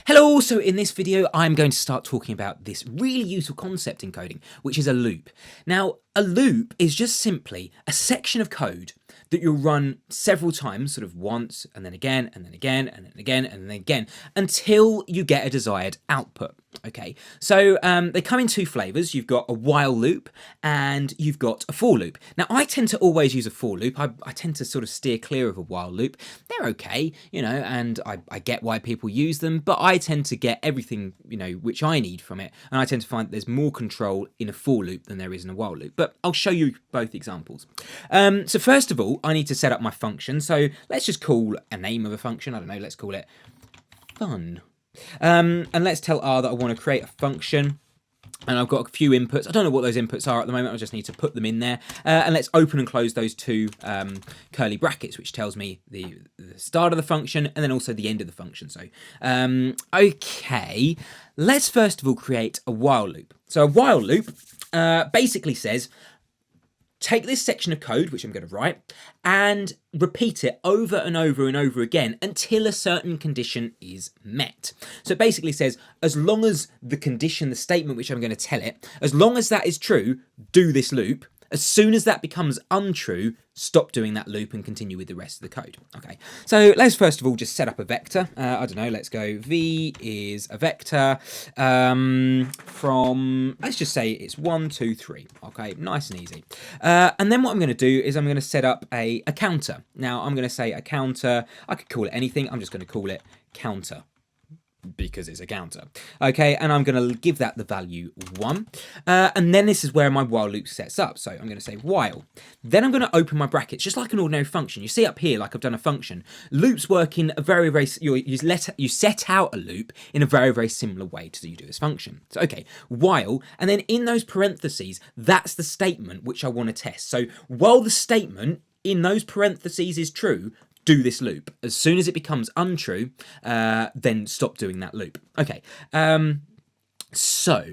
Hello, so in this video I'm going to start talking about this really useful concept in coding, which is a loop. Now, a loop is just simply a section of code that you'll run several times, sort of once, and then again, and then again, and then again, and then again, until you get a desired output. Okay, so they come in two flavors. You've got a while loop and you've got a for loop. Now, I tend to always use a for loop. I tend to sort of steer clear of a while loop. They're okay, you know, and I get why people use them, but I tend to get everything, you know, which I need from it. And I tend to find that there's more control in a for loop than there is in a while loop. But I'll show you both examples. So first of all, I need to set up my function. So let's just call a name of a function. I don't know, let's call it fun. And let's tell R that I want to create a function. And I've got a few inputs. I don't know what those inputs are at the moment. I just need to put them in there. And let's open and close those two curly brackets, which tells me the start of the function and then also the end of the function. So, okay, let's first of all create a while loop. So a while loop basically says, take this section of code, which I'm going to write, and repeat it over and over and over again until a certain condition is met. So it basically says, as long as the condition, the statement which I'm going to tell it, as long as that is true, do this loop. As soon as that becomes untrue, stop doing that loop and continue with the rest of the code. Okay, so let's first of all just set up a vector. I don't know, let's go v is a vector from, let's just say it's 1, 2, 3. Okay, nice and easy. And then what I'm going to do is I'm going to set up a counter. Now I'm going to say a counter, I could call it anything, I'm just going to call it counter, because it's a counter. Okay, and I'm going to give that the value 1. And then this is where my while loop sets up. So I'm going to say while. Then I'm going to open my brackets, just like an ordinary function. You see up here, like I've done a function. Loops work in a very, you set out a loop in a very, very similar way to you do this function. So, okay, while, and then in those parentheses, that's the statement which I want to test. So while the statement in those parentheses is true, do this loop. As soon as it becomes untrue, then stop doing that loop. Okay, so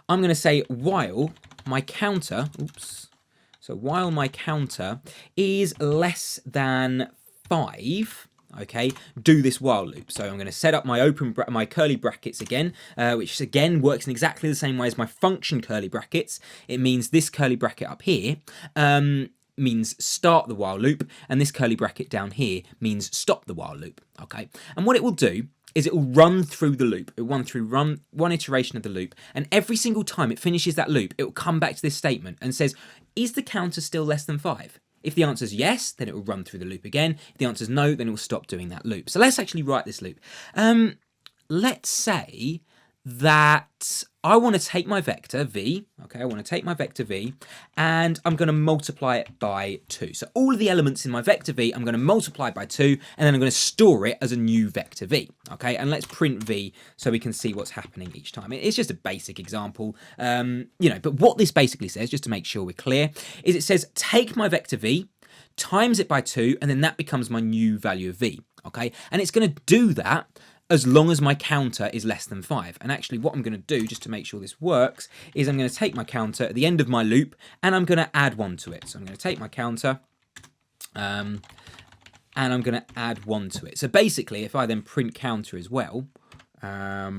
I'm going to say while my counter, so while my counter is less than 5, okay, do this while loop. So I'm going to set up my my curly brackets again, which again works in exactly the same way as my function curly brackets. It means this curly bracket up here, means start the while loop, and this curly bracket down here means stop the while loop. Okay, and what it will do is it will run through the loop. It will run one iteration of the loop, and every single time it finishes that loop, it will come back to this statement and says, is the counter still less than 5? If the answer is yes, then it will run through the loop again. If the answer is no, then it will stop doing that loop. So let's actually write this loop. Let's say that I want to take my vector v, okay, I want to take my vector v, and I'm going to multiply it by 2. So all of the elements in my vector v, I'm going to multiply by 2, and then I'm going to store it as a new vector v, okay, and let's print v so we can see what's happening each time. It's just a basic example, you know, but what this basically says, just to make sure we're clear, is it says take my vector v, times it by 2, and then that becomes my new value of v, okay, and it's going to do that as long as my counter is less than 5. And actually what I'm going to do, just to make sure this works, is I'm going to take my counter at the end of my loop, and I'm going to add 1 to it. So I'm going to take my counter, and I'm going to add 1 to it. So basically, if I then print counter as well, yeah,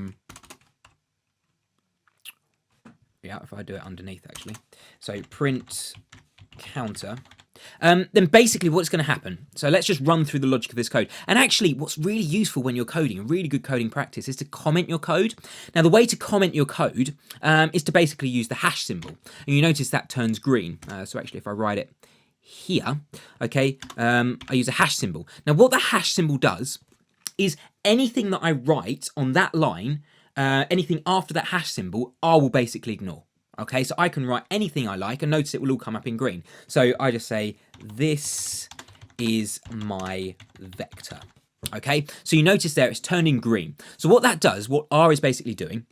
if I do it underneath actually, so print counter, then basically what's going to happen, so let's just run through the logic of this code. And actually what's really useful when you're coding, a really good coding practice, is to comment your code. Now the way to comment your code is to basically use the hash symbol, and you notice that turns green. So actually if I write it here, okay, I use a hash symbol. Now what the hash symbol does is anything that I write on that line, anything after that hash symbol, I will basically ignore. Okay, so I can write anything I like, and notice it will all come up in green. So I just say, this is my vector. Okay, so you notice there it's turning green. So what that does, what R is basically doing,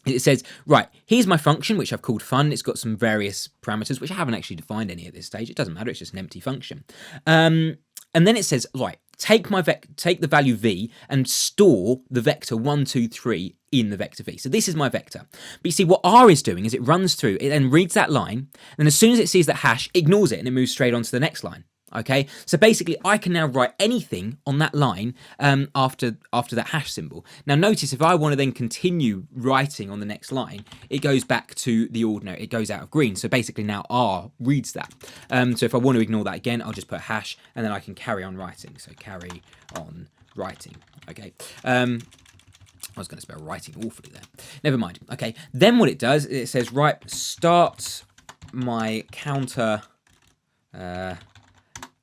is it says, right, here's my function, which I've called fun. It's got some various parameters, which I haven't actually defined any at this stage. It doesn't matter, it's just an empty function. And then it says, right, take the value v and store the vector 1, 2, 3 in the vector v. So this is my vector. But you see what R is doing is it runs through, it then reads that line, and as soon as it sees that hash, ignores it and it moves straight on to the next line. Okay, so basically I can now write anything on that line after that hash symbol. Now notice if I want to then continue writing on the next line, it goes back to the ordinary, it goes out of green. So basically now R reads that. So if I want to ignore that again, I'll just put hash and then I can carry on writing. So carry on writing, okay. I was going to spell writing awfully there. Never mind. Okay, then what it does, it says, right, start my counter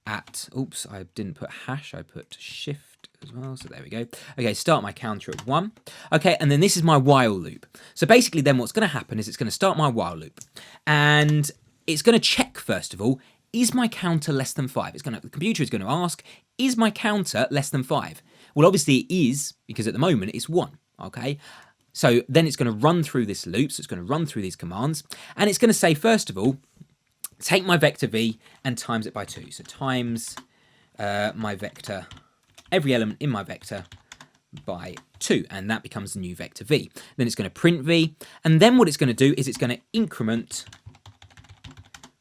at, oops, I didn't put hash, I put shift as well, so there we go. Okay, start my counter at 1. Okay, and then this is my while loop. So basically then what's going to happen is it's going to start my while loop, and it's going to check, first of all, is my counter less than 5? The computer is going to ask, is my counter less than 5? Well, obviously it is, because at the moment it's 1, okay? So then it's going to run through this loop, so it's going to run through these commands, and it's going to say, first of all, take my vector v and times it by 2. So times my vector, every element in my vector by 2, and that becomes the new vector v. Then it's going to print v, and then what it's going to do is it's going to increment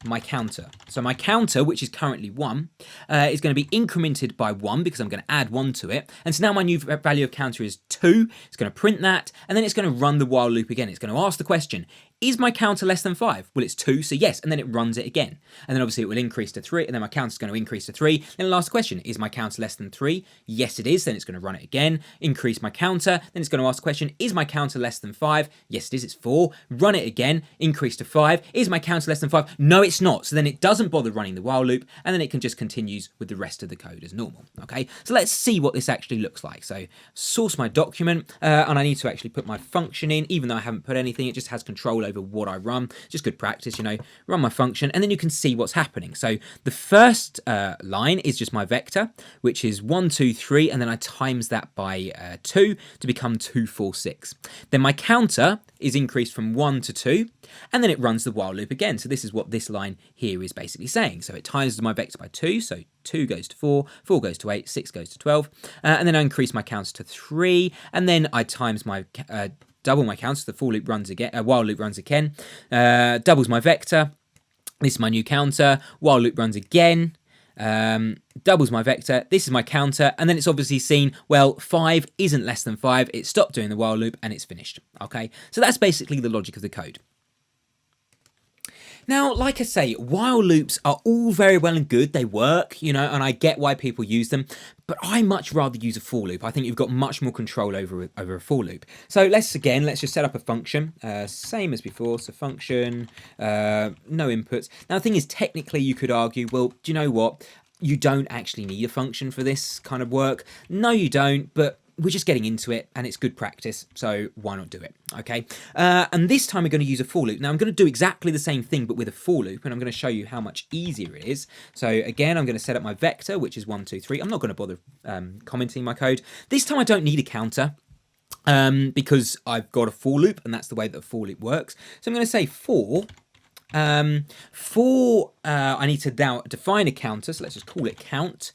my counter. So my counter, which is currently 1, is going to be incremented by 1 because I'm going to add 1 to it. And so now my new value of counter is 2. It's going to print that, and then it's going to run the while loop again. It's going to ask the question, is my counter less than 5? Well, it's 2, so yes, and then it runs it again. And then obviously it will increase to 3, and then my counter is going to increase to 3. Then it'll ask the question, is my counter less than 3? Yes, it is. Then it's going to run it again, increase my counter. Then it's going to ask the question, is my counter less than 5? Yes, it is. It's 4. Run it again, increase to 5. Is my counter less than 5? No, it's not. So then it doesn't bother running the while loop, and then it can just continues with the rest of the code as normal. Okay, so let's see what this actually looks like. So source my document, and I need to actually put my function in, even though I haven't put anything. It just has control over what I run. Just good practice, you know. Run my function, and then you can see what's happening. So the first line is just my vector, which is 1, 2, 3, and then I times that by 2 to become 2, 4, 6. Then my counter is increased from 1 to 2, and then it runs the while loop again. So this is what this line here is basically saying. So it times my vector by 2, so 2 goes to 4, 4 goes to 8, 6 goes to 12, and then I increase my counter to 3, and then I times my double my counter, so the for loop runs again, while loop runs again, doubles my vector. This is my new counter. While loop runs again, doubles my vector. This is my counter, and then it's obviously seen, well, 5 isn't less than 5. It stopped doing the while loop, and it's finished. Okay, so that's basically the logic of the code. Now, like I say, while loops are all very well and good. They work, you know, and I get why people use them, but I much rather use a for loop. I think you've got much more control over a for loop. So let's just set up a function, same as before. So function, no inputs. Now the thing is, technically you could argue, well, do you know what? You don't actually need a function for this kind of work. No, you don't, but we're just getting into it and it's good practice, so why not do it, okay? And this time we're going to use a for loop. Now I'm going to do exactly the same thing but with a for loop, and I'm going to show you how much easier it is. So again, I'm going to set up my vector, which is 1, 2, 3. I'm not going to bother commenting my code. This time I don't need a counter because I've got a for loop, and that's the way that a for loop works. So I'm going to say for, I need to now define a counter, so let's just call it count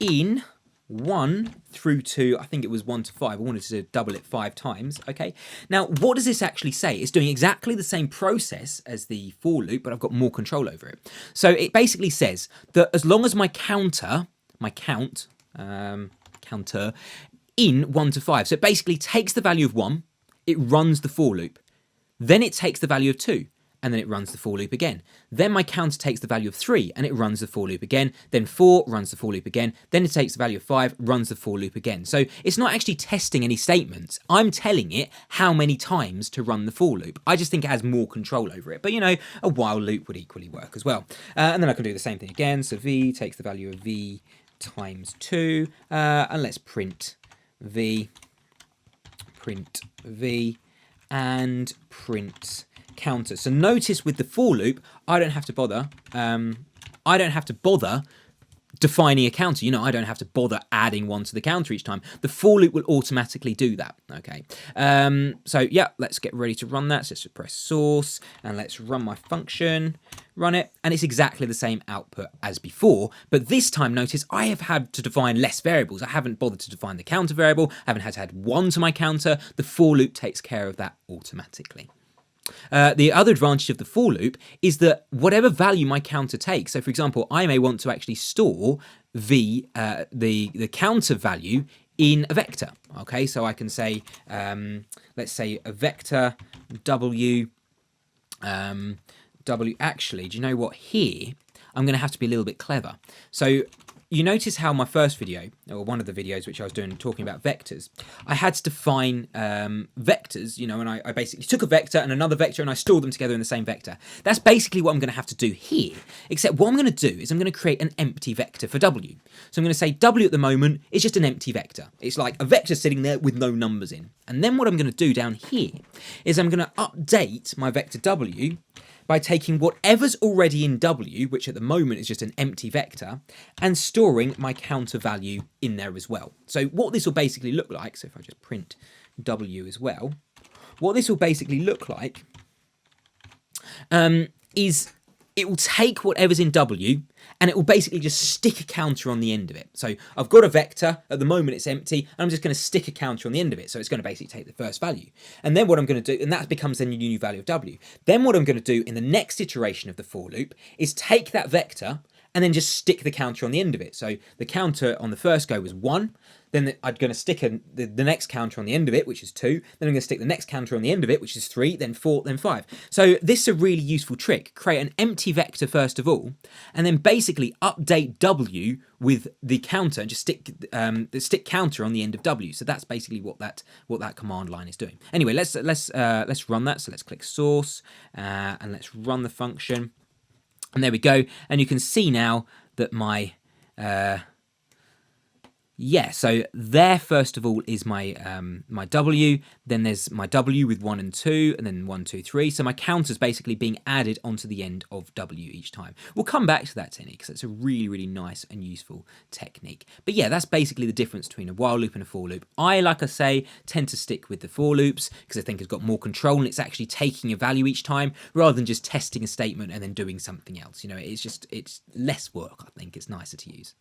in 1 through to, I think it was 1 to 5. I wanted to double it 5 times, okay? Now, what does this actually say? It's doing exactly the same process as the for loop, but I've got more control over it. So it basically says that as long as my counter in 1 to 5, so it basically takes the value of 1, it runs the for loop. Then it takes the value of 2, and then it runs the for loop again. Then my counter takes the value of 3, and it runs the for loop again. Then 4 runs the for loop again. Then it takes the value of 5, runs the for loop again. So it's not actually testing any statements. I'm telling it how many times to run the for loop. I just think it has more control over it. But, you know, a while loop would equally work as well. And then I can do the same thing again. So v takes the value of v times 2. And let's print v, and print counter. So notice with the for loop, I don't have to bother defining a counter. You know, I don't have to bother adding 1 to the counter each time. The for loop will automatically do that. Okay. So yeah, let's get ready to run that. So let's press source and let's run my function, run it, and it's exactly the same output as before. But this time, notice I have had to define less variables. I haven't bothered to define the counter variable. I haven't had to add 1 to my counter. The for loop takes care of that automatically. The other advantage of the for loop is that whatever value my counter takes, so for example, I may want to actually store the counter value in a vector. Okay, so I can say, let's say a vector w. Actually, do you know what? Here, I'm going to have to be a little bit clever. So you notice how my first video, or one of the videos which I was doing talking about vectors, I had to define vectors, you know, and I basically took a vector and another vector and I stored them together in the same vector. That's basically what I'm going to have to do here, except what I'm going to do is I'm going to create an empty vector for w. So I'm going to say w at the moment is just an empty vector. It's like a vector sitting there with no numbers in. And then what I'm going to do down here is I'm going to update my vector w by taking whatever's already in w, which at the moment is just an empty vector, and storing my counter value in there as well. So what this will basically look like, so if I just print w as well, what this will basically look like is it will take whatever's in w and it will basically just stick a counter on the end of it. So I've got a vector, at the moment it's empty, and I'm just going to stick a counter on the end of it. So it's going to basically take the first value. And then what I'm going to do, and that becomes then your new value of w. Then what I'm going to do in the next iteration of the for loop is take that vector and then just stick the counter on the end of it. So the counter on the first go was 1, then I'm going to stick the next counter on the end of it, which is 2, then I'm going to stick the next counter on the end of it, which is 3, then 4, then 5. So this is a really useful trick. Create an empty vector first of all, and then basically update w with the counter and just stick the stick counter on the end of w. So that's basically what that command line is doing. Anyway, let's run that. So let's click source and let's run the function. And there we go. And you can see now that my, so there first of all is my my w, then there's my w with 1 and 2, and then 1, 2, 3. So my counter's basically being added onto the end of w each time. We'll come back to that technique because it's a really, really nice and useful technique. But yeah, that's basically the difference between a while loop and a for loop. Like I say, tend to stick with the for loops because I think it's got more control and it's actually taking a value each time rather than just testing a statement and then doing something else. You know, it's less work, I think. It's nicer to use.